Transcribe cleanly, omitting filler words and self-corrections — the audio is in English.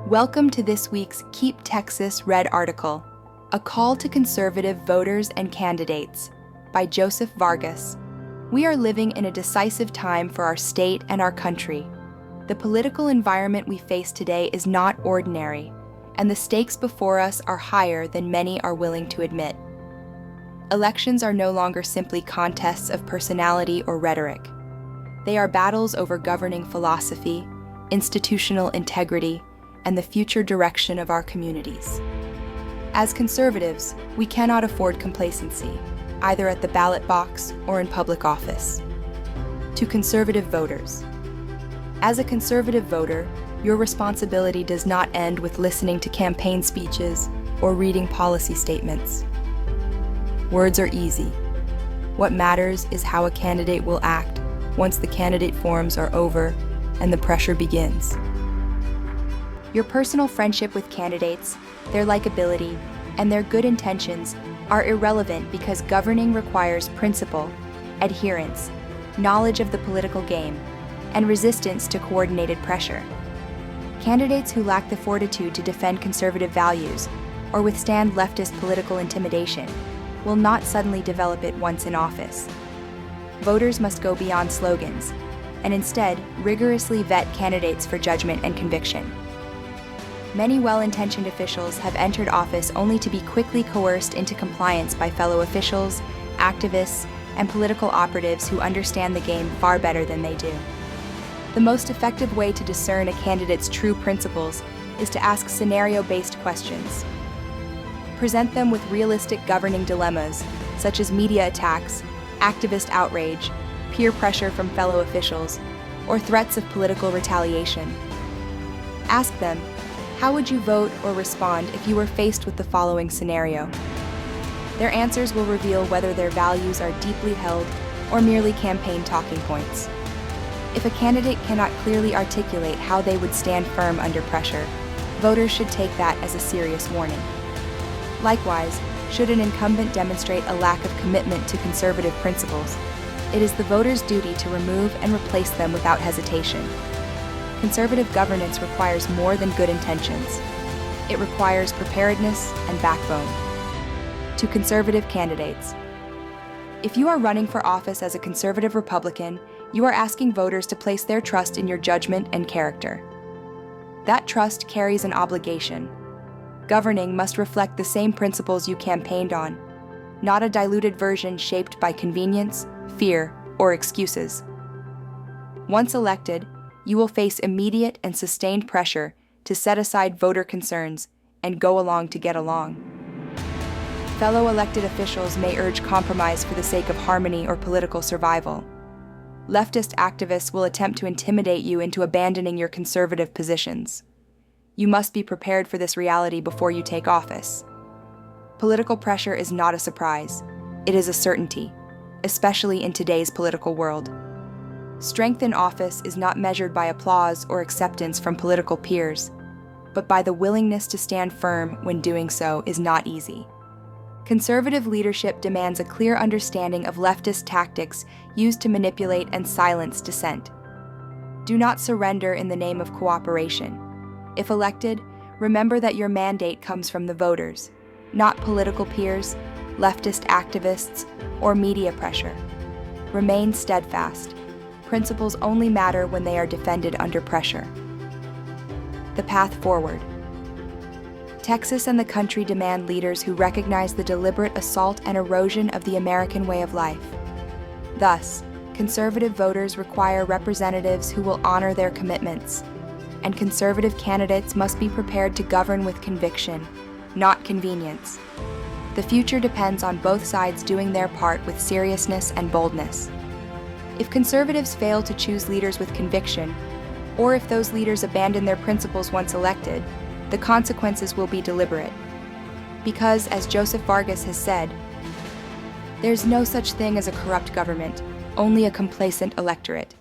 Welcome to this week's Keep Texas Red article, A Call to Conservative Voters and Candidates by Joseph Vargas. We are living in a decisive time for our state and our country. The political environment we face today is not ordinary, and the stakes before us are higher than many are willing to admit. Elections are no longer simply contests of personality or rhetoric. They are battles over governing philosophy, institutional integrity, and the future direction of our communities. As conservatives, we cannot afford complacency, either at the ballot box or in public office. To conservative voters. As a conservative voter, your responsibility does not end with listening to campaign speeches or reading policy statements. Words are easy. What matters is how a candidate will act once the candidate forums are over and the pressure begins. Your personal friendship with candidates, their likability, and their good intentions are irrelevant because governing requires principle, adherence, knowledge of the political game, and resistance to coordinated pressure. Candidates who lack the fortitude to defend conservative values or withstand leftist political intimidation will not suddenly develop it once in office. Voters must go beyond slogans and instead rigorously vet candidates for judgment and conviction. Many well-intentioned officials have entered office only to be quickly coerced into compliance by fellow officials, activists, and political operatives who understand the game far better than they do. The most effective way to discern a candidate's true principles is to ask scenario-based questions. Present them with realistic governing dilemmas, such as media attacks, activist outrage, peer pressure from fellow officials, or threats of political retaliation. Ask them, how would you vote or respond if you were faced with the following scenario? Their answers will reveal whether their values are deeply held or merely campaign talking points. If a candidate cannot clearly articulate how they would stand firm under pressure, voters should take that as a serious warning. Likewise, should an incumbent demonstrate a lack of commitment to conservative principles, it is the voter's duty to remove and replace them without hesitation. Conservative governance requires more than good intentions. It requires preparedness and backbone. To conservative candidates. If you are running for office as a conservative Republican, you are asking voters to place their trust in your judgment and character. That trust carries an obligation. Governing must reflect the same principles you campaigned on, not a diluted version shaped by convenience, fear, or excuses. Once elected, you will face immediate and sustained pressure to set aside voter concerns and go along to get along. Fellow elected officials may urge compromise for the sake of harmony or political survival. Leftist activists will attempt to intimidate you into abandoning your conservative positions. You must be prepared for this reality before you take office. Political pressure is not a surprise. It is a certainty, especially in today's political world. Strength in office is not measured by applause or acceptance from political peers, but by the willingness to stand firm when doing so is not easy. Conservative leadership demands a clear understanding of leftist tactics used to manipulate and silence dissent. Do not surrender in the name of cooperation. If elected, remember that your mandate comes from the voters, not political peers, leftist activists, or media pressure. Remain steadfast. Principles only matter when they are defended under pressure. The path forward. Texas and the country demand leaders who recognize the deliberate assault and erosion of the American way of life. Thus, conservative voters require representatives who will honor their commitments, and conservative candidates must be prepared to govern with conviction, not convenience. The future depends on both sides doing their part with seriousness and boldness. If conservatives fail to choose leaders with conviction, or if those leaders abandon their principles once elected, the consequences will be deliberate. Because, as Joseph Vargas has said, there's no such thing as a corrupt government, only a complacent electorate.